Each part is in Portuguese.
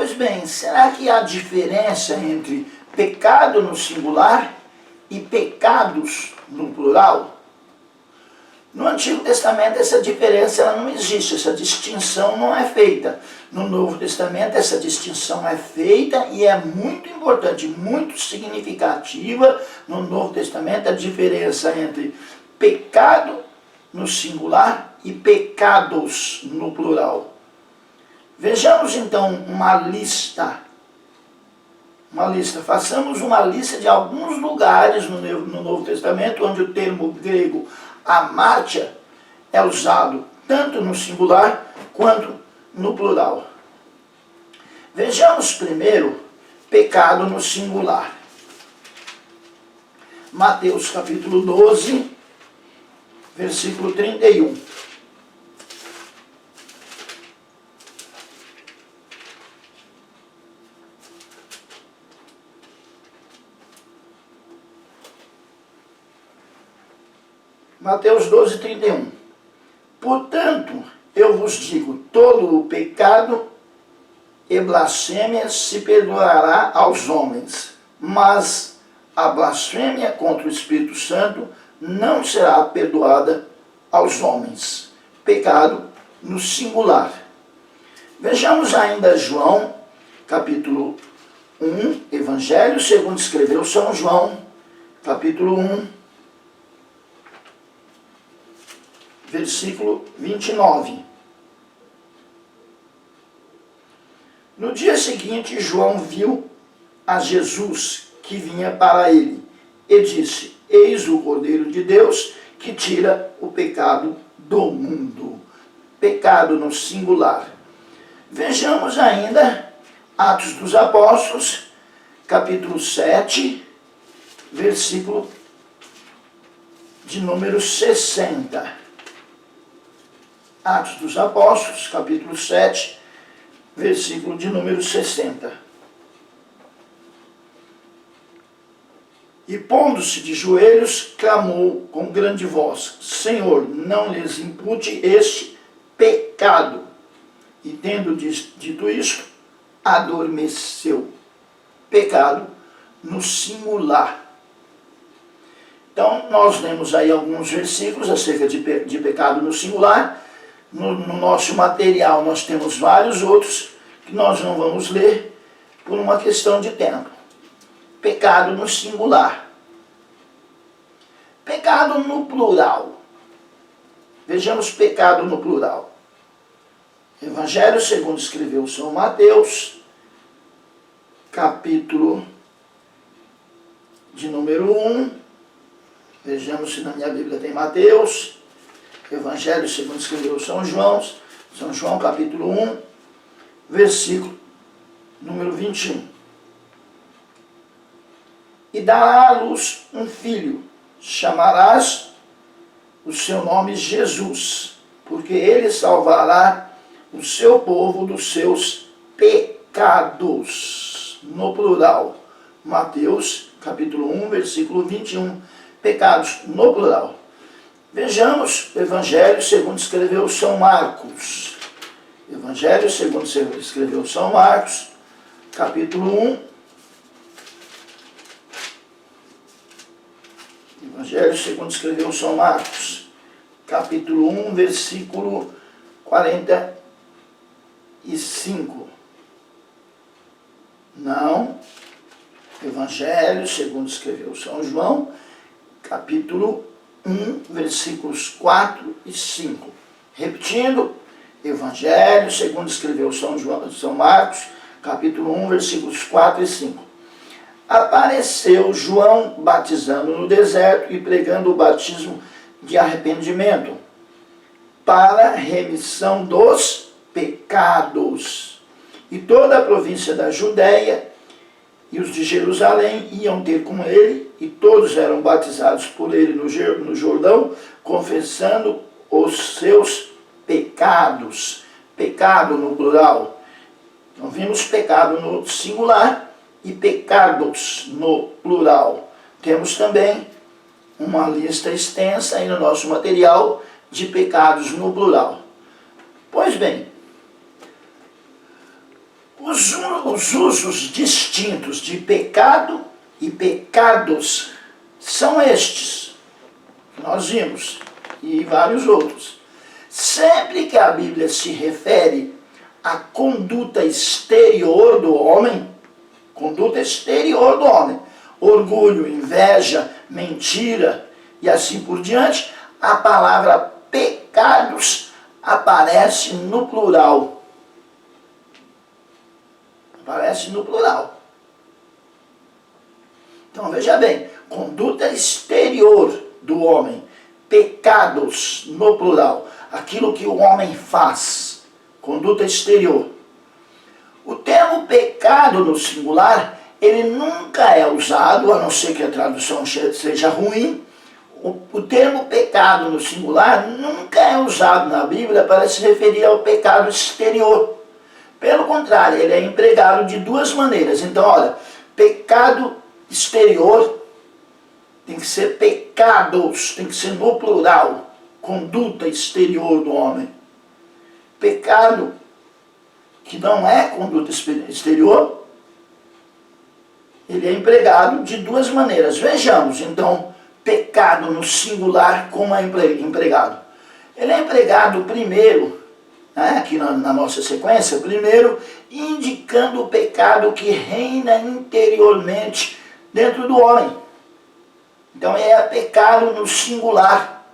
Pois bem, será que há diferença entre pecado no singular e pecados no plural? No Antigo Testamento essa diferença ela não existe, essa distinção não é feita. No Novo Testamento essa distinção é feita e é muito importante, muito significativa no Novo Testamento a diferença entre pecado no singular e pecados no plural. Vejamos então uma lista. Façamos uma lista de alguns lugares no Novo Testamento onde o termo grego hamartia é usado tanto no singular quanto no plural. Vejamos primeiro pecado no singular. Mateus capítulo 12, versículo 31. Mateus 12, 31. Portanto, eu vos digo, todo o pecado e blasfêmia se perdoará aos homens, mas a blasfêmia contra o Espírito Santo não será perdoada aos homens. Pecado no singular. Vejamos ainda João, capítulo 1, Evangelho segundo escreveu São João, capítulo 1, versículo 29. No dia seguinte, João viu a Jesus que vinha para ele e disse: Eis o Cordeiro de Deus que tira o pecado do mundo. Pecado no singular. Vejamos ainda Atos dos Apóstolos, capítulo 7, versículo de número 60. Atos dos Apóstolos, capítulo 7, versículo de número 60. E pondo-se de joelhos, clamou com grande voz: Senhor, não lhes impute este pecado. E tendo dito isso, adormeceu. Pecado no singular. Então, nós lemos aí alguns versículos acerca de pecado no singular. No nosso material nós temos vários outros que nós não vamos ler por uma questão de tempo. Pecado no singular. Pecado no plural. Vejamos pecado no plural. Evangelho segundo escreveu São Mateus, capítulo de número 1. Vejamos se na minha Bíblia tem Mateus. Evangelho segundo escreveu São João capítulo 1, versículo número 21. E dará à luz um filho, chamarás o seu nome Jesus, porque ele salvará o seu povo dos seus pecados. No plural, Mateus capítulo 1, versículo 21, pecados no plural. Vejamos o Evangelho segundo escreveu São Marcos. Evangelho segundo escreveu São Marcos, capítulo 1. Evangelho segundo escreveu São Marcos, capítulo 1, versículo 45. Não. Evangelho segundo escreveu São João, capítulo 1, versículos 4 e 5. Repetindo, Evangelho segundo escreveu São Marcos, capítulo 1, versículos 4 e 5. Apareceu João batizando no deserto e pregando o batismo de arrependimento para remissão dos pecados. E toda a província da Judéia e os de Jerusalém iam ter com ele, e todos eram batizados por ele no Jordão, confessando os seus pecados. Pecado no plural. Então vimos pecado no singular e pecados no plural. Temos também uma lista extensa aí no nosso material de pecados no plural. Pois bem, os os usos distintos de pecado e pecados são estes, que nós vimos, e vários outros. Sempre que a Bíblia se refere à conduta exterior do homem, orgulho, inveja, mentira e assim por diante, a palavra pecados aparece no plural. Aparece no plural. Então veja bem, conduta exterior do homem, pecados no plural, aquilo que o homem faz, conduta exterior. O termo pecado no singular, ele nunca é usado, a não ser que a tradução seja ruim. O termo pecado no singular nunca é usado na Bíblia para se referir ao pecado exterior. Pelo contrário, ele é empregado de duas maneiras. Então, olha, pecado exterior tem que ser pecados, tem que ser no plural, conduta exterior do homem. Pecado que não é conduta exterior, ele é empregado de duas maneiras. Vejamos, então, pecado no singular como é empregado. Ele é empregado primeiro, aqui na nossa sequência, primeiro indicando o pecado que reina interiormente dentro do homem. Então é pecado no singular,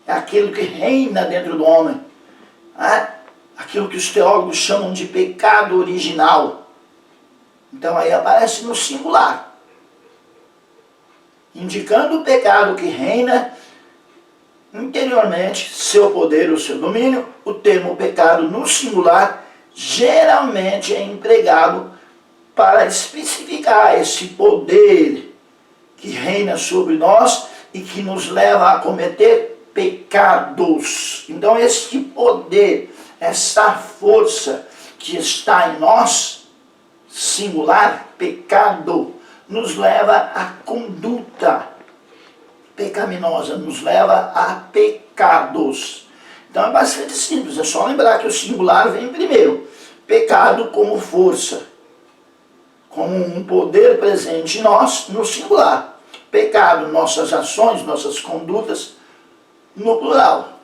é aquilo que reina dentro do homem. Aquilo que os teólogos chamam de pecado original. Então aí aparece no singular, indicando o pecado que reina interiormente, seu poder ou seu domínio. O termo pecado no singular geralmente é empregado para especificar esse poder que reina sobre nós e que nos leva a cometer pecados. Então este poder, essa força que está em nós, singular, pecado, nos leva à conduta pecaminosa, nos leva a pecados. Então é bastante simples, é só lembrar que o singular vem primeiro. Pecado como força, como um poder presente em nós, no singular. Pecado, nossas ações, nossas condutas, no plural.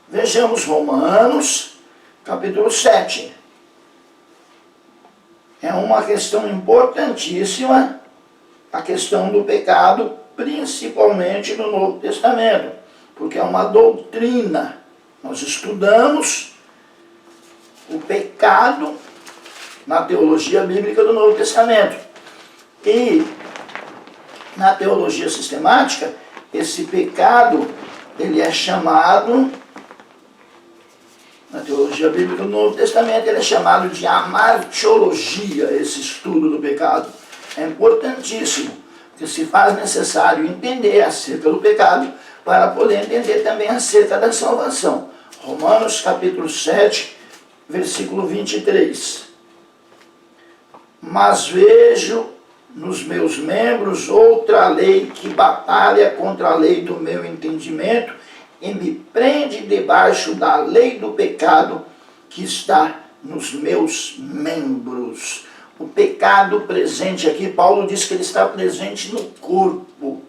Vejamos Romanos, capítulo 7. É uma questão importantíssima, a questão do pecado, principalmente no Novo Testamento, porque é uma doutrina. Nós estudamos o pecado na teologia bíblica do Novo Testamento. E na teologia sistemática, esse pecado, ele é chamado, na teologia bíblica do Novo Testamento, ele é chamado de amartiologia, esse estudo do pecado. É importantíssimo, porque se faz necessário entender acerca do pecado para poder entender também acerca da salvação. Romanos capítulo 7, versículo 23. Mas vejo nos meus membros outra lei que batalha contra a lei do meu entendimento e me prende debaixo da lei do pecado que está nos meus membros. O pecado presente aqui, Paulo diz que ele está presente no corpo.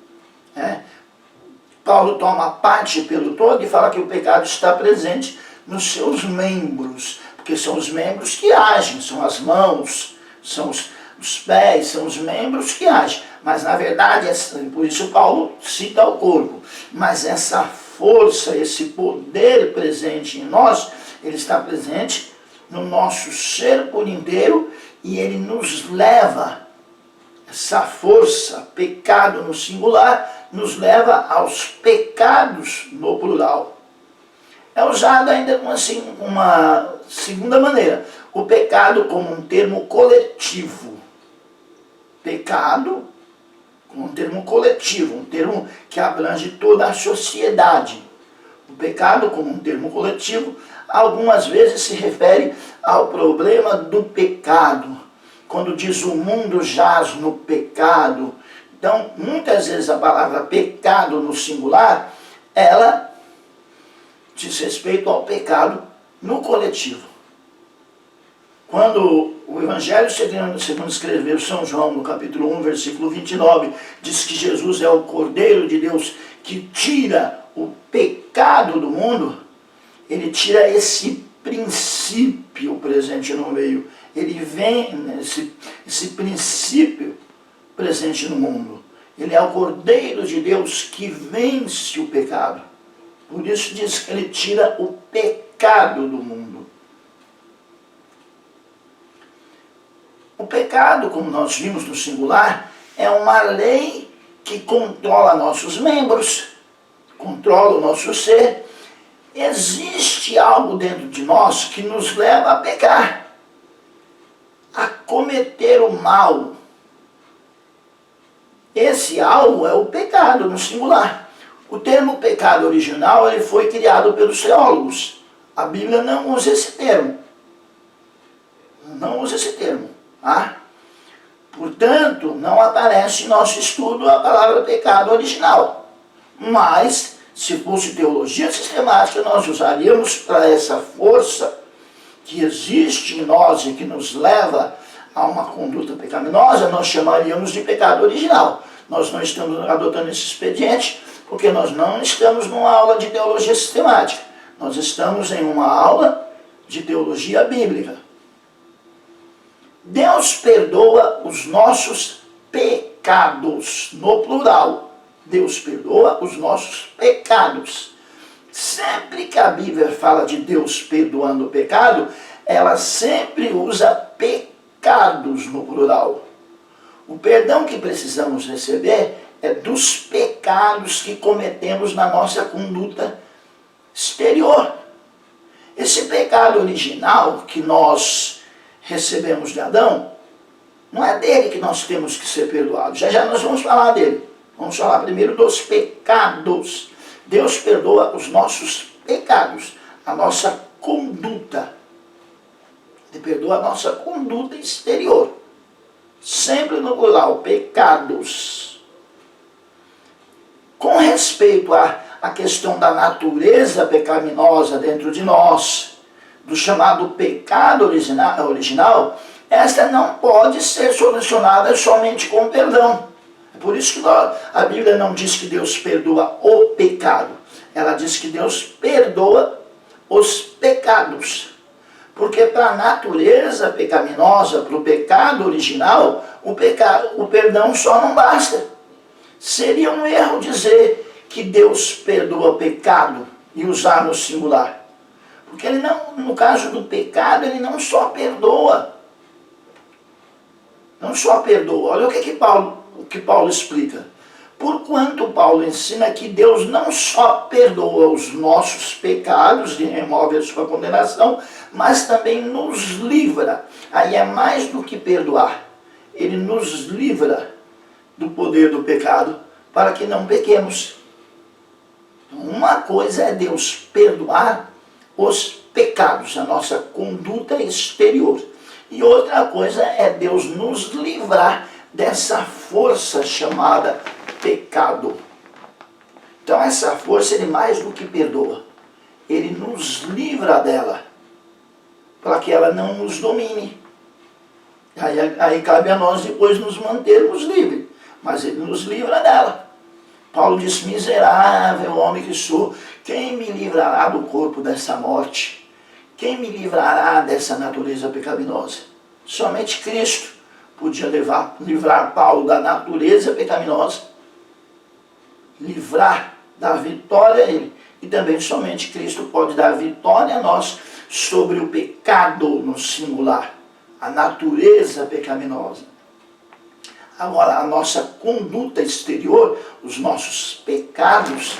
Paulo toma parte pelo todo e fala que o pecado está presente nos seus membros, porque são os membros que agem, são as mãos, são os pés, são os membros que agem. Mas na verdade, por isso Paulo cita o corpo. Mas essa força, esse poder presente em nós, ele está presente no nosso ser por inteiro e ele nos leva, essa força, pecado no singular, nos leva aos pecados no plural. É usado ainda assim, uma segunda maneira, o pecado como um termo coletivo. Pecado como um termo coletivo, um termo que abrange toda a sociedade. O pecado como um termo coletivo, algumas vezes se refere ao problema do pecado. Quando diz o mundo jaz no pecado. Então, muitas vezes a palavra pecado no singular, ela diz respeito ao pecado no coletivo. Quando O Evangelho segundo escreveu São João, no capítulo 1, versículo 29, diz que Jesus é o Cordeiro de Deus que tira o pecado do mundo. Ele tira esse princípio presente no meio. Ele vem, esse princípio presente no mundo. Ele é o Cordeiro de Deus que vence o pecado. Por isso diz que ele tira o pecado do mundo. O pecado, como nós vimos no singular, é uma lei que controla nossos membros, controla o nosso ser. Existe algo dentro de nós que nos leva a pecar, a cometer o mal. Esse algo é o pecado no singular. O termo pecado original ele foi criado pelos teólogos. A Bíblia não usa esse termo. Não usa esse termo. Tá? Portanto, não aparece em nosso estudo a palavra pecado original. Mas, se fosse teologia sistemática, nós usaríamos para essa força que existe em nós e que nos leva a uma conduta pecaminosa, nós chamaríamos de pecado original. Nós não estamos adotando esse expediente porque nós não estamos numa aula de teologia sistemática. Nós estamos em uma aula de teologia bíblica. Deus perdoa os nossos pecados, no plural. Deus perdoa os nossos pecados. Sempre que a Bíblia fala de Deus perdoando o pecado, ela sempre usa pecados no plural. O perdão que precisamos receber é dos pecados que cometemos na nossa conduta exterior. Esse pecado original que nós recebemos de Adão, não é dele que nós temos que ser perdoados. Já já nós vamos falar dele. Vamos falar primeiro dos pecados. Deus perdoa os nossos pecados, a nossa conduta. Ele perdoa a nossa conduta exterior. Sempre no plural, pecados. Com respeito à questão da natureza pecaminosa dentro de nós, do chamado pecado original, esta não pode ser solucionada somente com perdão. É por isso que a Bíblia não diz que Deus perdoa o pecado. Ela diz que Deus perdoa os pecados. Porque para a natureza pecaminosa, para o pecado original, o perdão só não basta. Seria um erro dizer que Deus perdoa o pecado e usar no singular. Porque ele não, no caso do pecado, ele não só perdoa. Não só perdoa. Olha o que Paulo explica. Porquanto Paulo ensina que Deus não só perdoa os nossos pecados e remove a sua condenação, mas também nos livra. Aí é mais do que perdoar. Ele nos livra do poder do pecado para que não pequemos. Então, uma coisa é Deus perdoar os pecados, a nossa conduta exterior. E outra coisa é Deus nos livrar dessa força chamada pecado. Então essa força ele mais do que perdoa. Ele nos livra dela, para que ela não nos domine. Aí cabe a nós depois nos mantermos livres, mas ele nos livra dela. Paulo diz, miserável homem que sou, quem me livrará do corpo dessa morte? Quem me livrará dessa natureza pecaminosa? Somente Cristo podia livrar Paulo da natureza pecaminosa, livrar, dar vitória a ele. E também somente Cristo pode dar vitória a nós sobre o pecado no singular, a natureza pecaminosa. Agora, a nossa conduta exterior, os nossos pecados,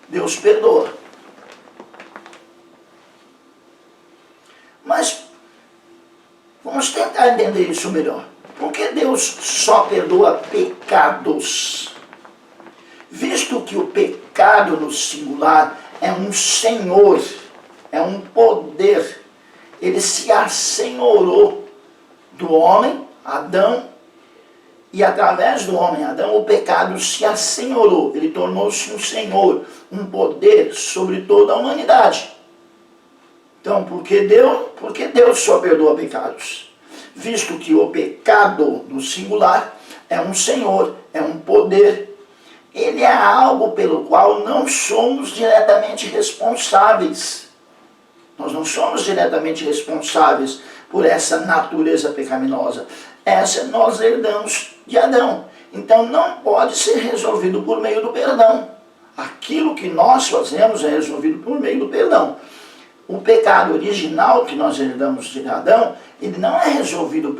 Deus perdoa. Mas vamos tentar entender isso melhor. Por que Deus só perdoa pecados? Visto que o pecado no singular é um senhor, é um poder, ele se assenhorou do homem, Adão, e através do homem Adão, o pecado se assenhorou. Ele tornou-se um senhor, um poder sobre toda a humanidade. Então, por que Deus só perdoa pecados? visto que o pecado, no singular, é um senhor, é um poder. Ele é algo pelo qual não somos diretamente responsáveis. Nós não somos diretamente responsáveis por essa natureza pecaminosa. Essa nós herdamos de Adão. Então não pode ser resolvido por meio do perdão. Aquilo que nós fazemos é resolvido por meio do perdão. O pecado original que nós herdamos de Adão, ele não é resolvido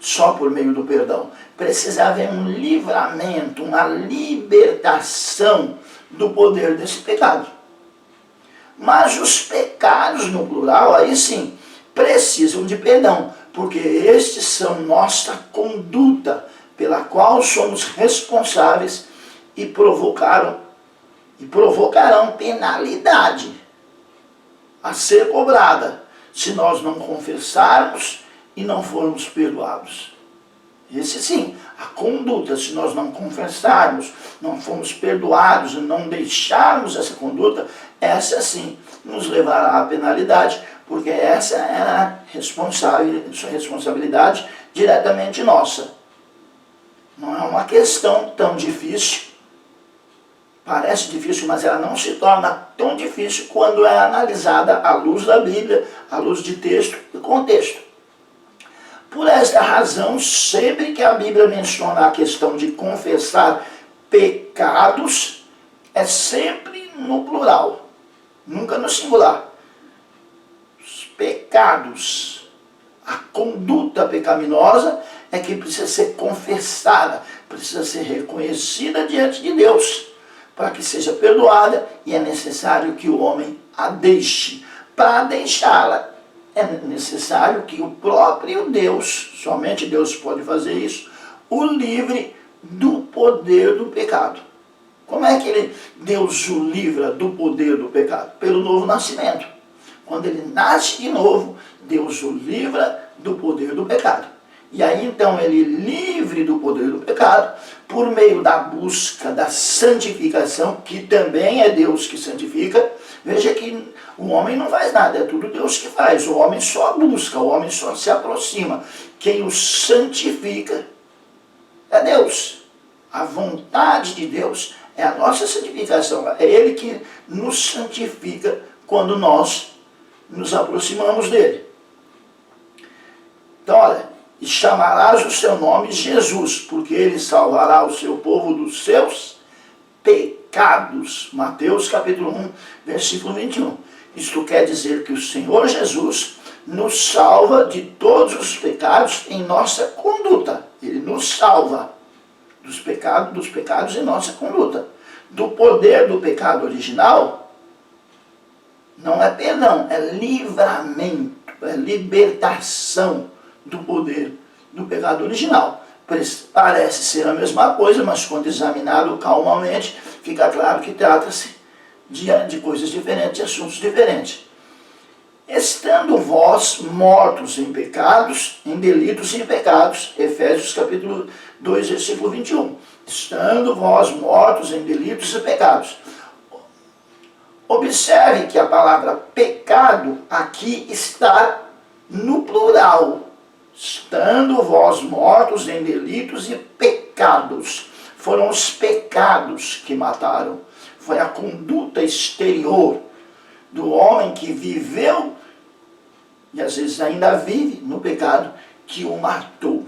só por meio do perdão. Precisa haver um livramento, uma libertação do poder desse pecado. Mas os pecados no plural, aí sim, precisam de perdão, porque estes são nossa conduta pela qual somos responsáveis e provocarão penalidade a ser cobrada se nós não confessarmos e não formos perdoados. Esse sim, a conduta, se nós não confessarmos, não formos perdoados e não deixarmos essa conduta, essa sim nos levará à penalidade, porque essa é a responsabilidade diretamente nossa. Não é uma questão tão difícil. Parece difícil, mas ela não se torna tão difícil quando é analisada à luz da Bíblia, à luz de texto e contexto. Por esta razão, sempre que a Bíblia menciona a questão de confessar pecados, é sempre no plural, nunca no singular. Os pecados, a conduta pecaminosa é que precisa ser confessada, precisa ser reconhecida diante de Deus, para que seja perdoada, e é necessário que o homem a deixe. Para deixá-la, é necessário que o próprio Deus, somente Deus pode fazer isso, o livre do poder do pecado. Como é que Deus o livra do poder do pecado? Pelo novo nascimento. Quando ele nasce de novo, Deus o livra do poder do pecado. E aí então ele livre do poder do pecado, por meio da busca da santificação, que também é Deus que santifica. Veja que o homem não faz nada, é tudo Deus que faz. O homem só busca, o homem só se aproxima. Quem o santifica é Deus. A vontade de Deus é a nossa santificação. É Ele que nos santifica quando nós nos aproximamos dele. Então, olha, e chamarás o seu nome Jesus, porque ele salvará o seu povo dos seus pecados. Mateus capítulo 1, versículo 21. Isto quer dizer que o Senhor Jesus nos salva de todos os pecados em nossa conduta. Ele nos salva dos pecados em nossa conduta. Do poder do pecado original, não é perdão, é livramento, é libertação do poder do pecado original. Parece ser a mesma coisa, mas quando examinado calmamente, fica claro que trata-se de coisas diferentes, de assuntos diferentes. Estando vós mortos em pecados, em delitos e em pecados, Efésios capítulo 2, versículo 21. Estando vós mortos em delitos e pecados. Observe que a palavra pecado aqui está no plural. Estando vós mortos em delitos e pecados. Foram os pecados que mataram. Foi a conduta exterior do homem que viveu, e às vezes ainda vive no pecado, que o matou.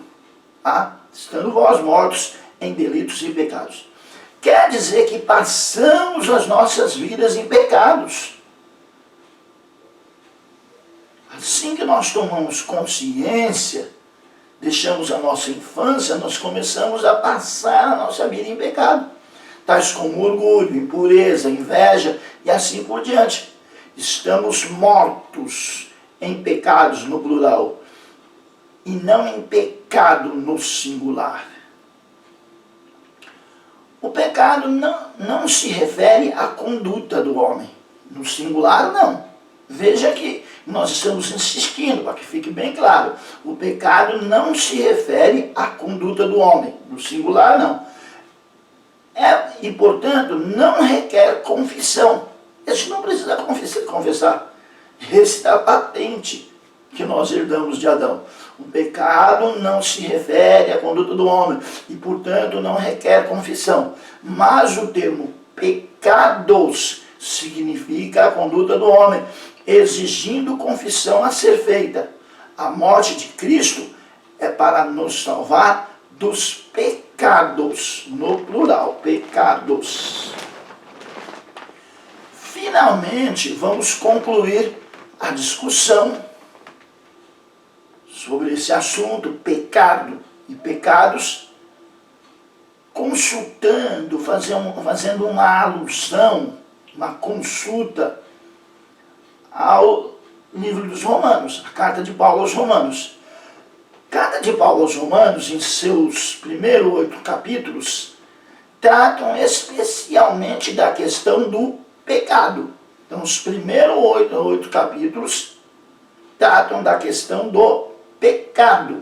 Tá? Estando vós mortos em delitos e pecados. Quer dizer que passamos as nossas vidas em pecados. Assim que nós tomamos consciência, deixamos a nossa infância, nós começamos a passar a nossa vida em pecado. Tais como orgulho, impureza, inveja e assim por diante. Estamos mortos em pecados no plural e não em pecado no singular. O pecado não se refere à conduta do homem. No singular, não. Veja que nós estamos insistindo, para que fique bem claro. O pecado não se refere à conduta do homem. No singular, não. E, portanto, não requer confissão. Esse não precisa confessar. Esse está patente que nós herdamos de Adão. O pecado não se refere à conduta do homem e, portanto, não requer confissão. Mas o termo pecados significa a conduta do homem, exigindo confissão a ser feita. A morte de Cristo é para nos salvar dos pecados, no plural, pecados. Finalmente, vamos concluir a discussão sobre esse assunto, pecado e pecados, consultando, fazendo uma alusão, uma consulta ao livro dos Romanos, a carta de Paulo aos Romanos. A carta de Paulo aos Romanos, em seus primeiros 8 capítulos, tratam especialmente da questão do pecado. Então, os primeiros 8 capítulos tratam da questão do pecado.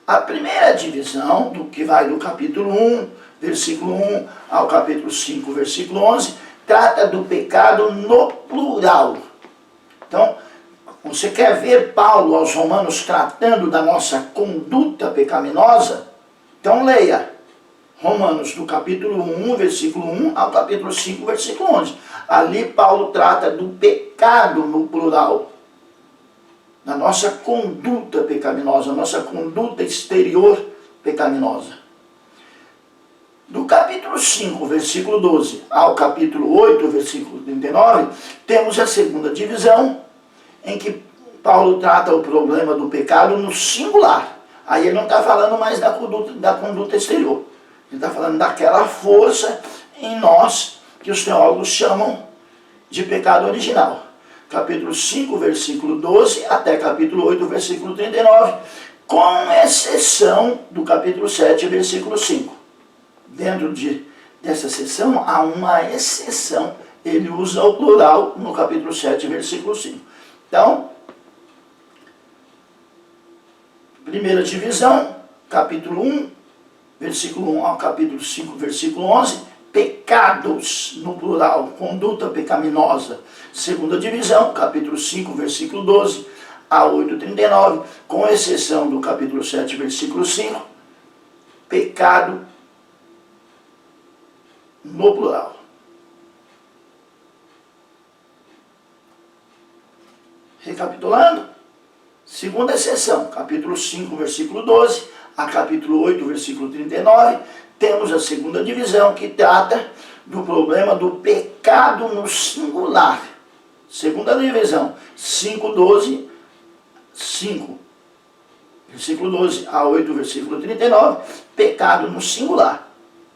A primeira divisão, do que vai do capítulo 1, versículo 1, ao capítulo 5, versículo 11, trata do pecado no plural. Então, você quer ver Paulo aos Romanos tratando da nossa conduta pecaminosa? Então leia Romanos do capítulo 1, versículo 1 ao capítulo 5, versículo 11. Ali Paulo trata do pecado no plural, da nossa conduta pecaminosa, nossa conduta exterior pecaminosa. Do capítulo 5, versículo 12 ao capítulo 8, versículo 39, temos a segunda divisão, em que Paulo trata o problema do pecado no singular. Aí ele não está falando mais da conduta exterior. Ele está falando daquela força em nós que os teólogos chamam de pecado original. Capítulo 5, versículo 12, até capítulo 8, versículo 39, com exceção do capítulo 7, versículo 5. Dentro dessa seção, há uma exceção. Ele usa o plural no capítulo 7, versículo 5. Então, primeira divisão, capítulo 1, versículo 1 ao capítulo 5, versículo 11, pecados, no plural, conduta pecaminosa. Segunda divisão, capítulo 5, versículo 12 a 8:39, com exceção do capítulo 7, versículo 5, pecado no plural. Recapitulando, segunda seção, capítulo 5, versículo 12 a capítulo 8, versículo 39, temos a segunda divisão que trata do problema do pecado no singular. Segunda divisão, 5, versículo 12 a 8, versículo 39, pecado no singular.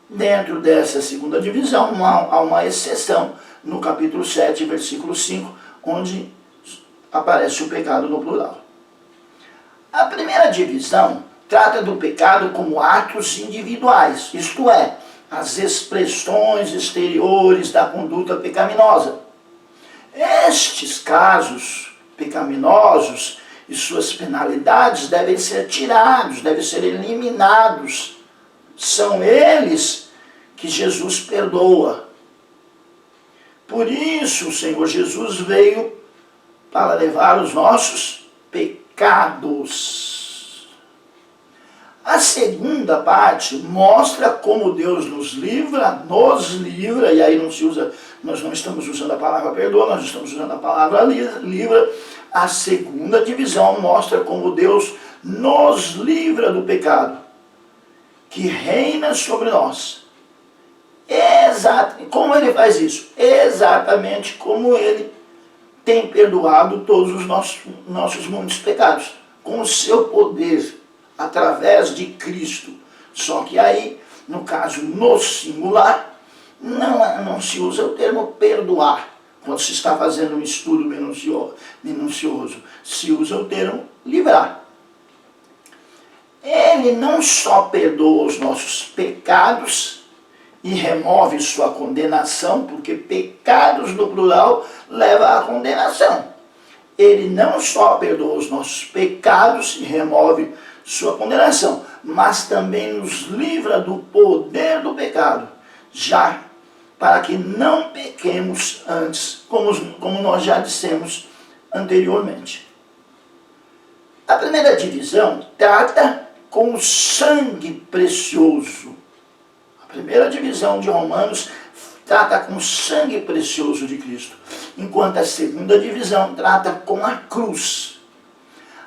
Dentro dessa segunda divisão, há uma exceção no capítulo 7, versículo 5, onde aparece o pecado no plural. A primeira divisão trata do pecado como atos individuais, isto é, as expressões exteriores da conduta pecaminosa. Estes casos pecaminosos e suas penalidades devem ser tirados, devem ser eliminados. São eles que Jesus perdoa. Por isso o Senhor Jesus veio para levar os nossos pecados. A segunda parte mostra como Deus nos livra, e aí nós não estamos usando a palavra perdoa, nós estamos usando a palavra livra. A segunda divisão mostra como Deus nos livra do pecado que reina sobre nós. Como ele faz isso? Exatamente como ele tem perdoado todos os nossos muitos pecados, com o seu poder, através de Cristo. Só que aí, no caso, no singular, não se usa o termo perdoar, quando se está fazendo um estudo minucioso, se usa o termo livrar. Ele não só perdoa os nossos pecados e remove sua condenação, porque pecados no plural leva à condenação. Ele não só perdoa os nossos pecados e remove sua condenação, mas também nos livra do poder do pecado, já para que não pequemos antes, como nós já dissemos anteriormente. A primeira divisão trata com o sangue precioso. A primeira divisão de Romanos trata com o sangue precioso de Cristo, enquanto a segunda divisão trata com a cruz.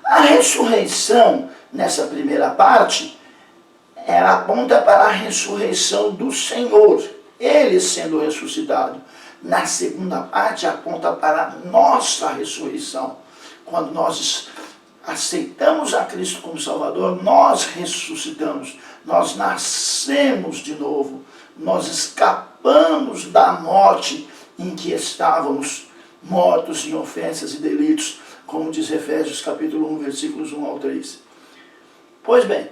A ressurreição, nessa primeira parte, ela aponta para a ressurreição do Senhor, Ele sendo ressuscitado. Na segunda parte, aponta para a nossa ressurreição. Quando nós aceitamos a Cristo como Salvador, nós ressuscitamos, nós nascemos de novo, nós escapamos da morte em que estávamos mortos em ofensas e delitos, como diz Efésios capítulo 1, versículos 1 ao 3. Pois bem,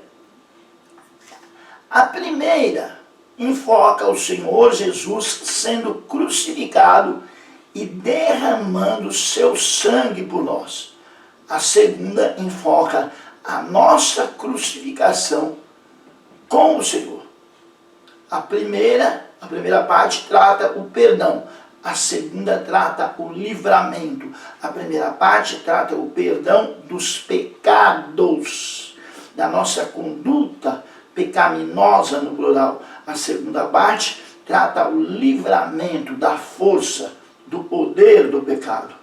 a primeira enfoca o Senhor Jesus sendo crucificado e derramando seu sangue por nós. A segunda enfoca a nossa crucificação com o Senhor. A primeira parte trata o perdão. A segunda trata o livramento. A primeira parte trata o perdão dos pecados, da nossa conduta pecaminosa no plural. A segunda parte trata o livramento da força, do poder do pecado.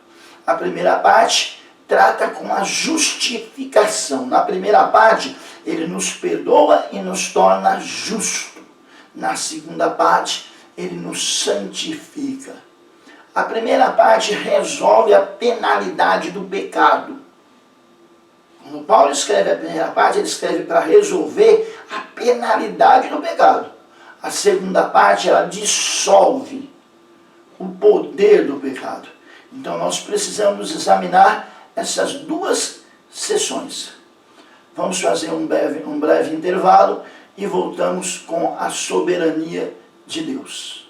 A primeira parte trata com a justificação. Na primeira parte, ele nos perdoa e nos torna justo. Na segunda parte, ele nos santifica. A primeira parte resolve a penalidade do pecado. Quando Paulo escreve a primeira parte, ele escreve para resolver a penalidade do pecado. A segunda parte, ela dissolve o poder do pecado. Então nós precisamos examinar essas duas sessões. Vamos fazer um breve intervalo e voltamos com a soberania de Deus.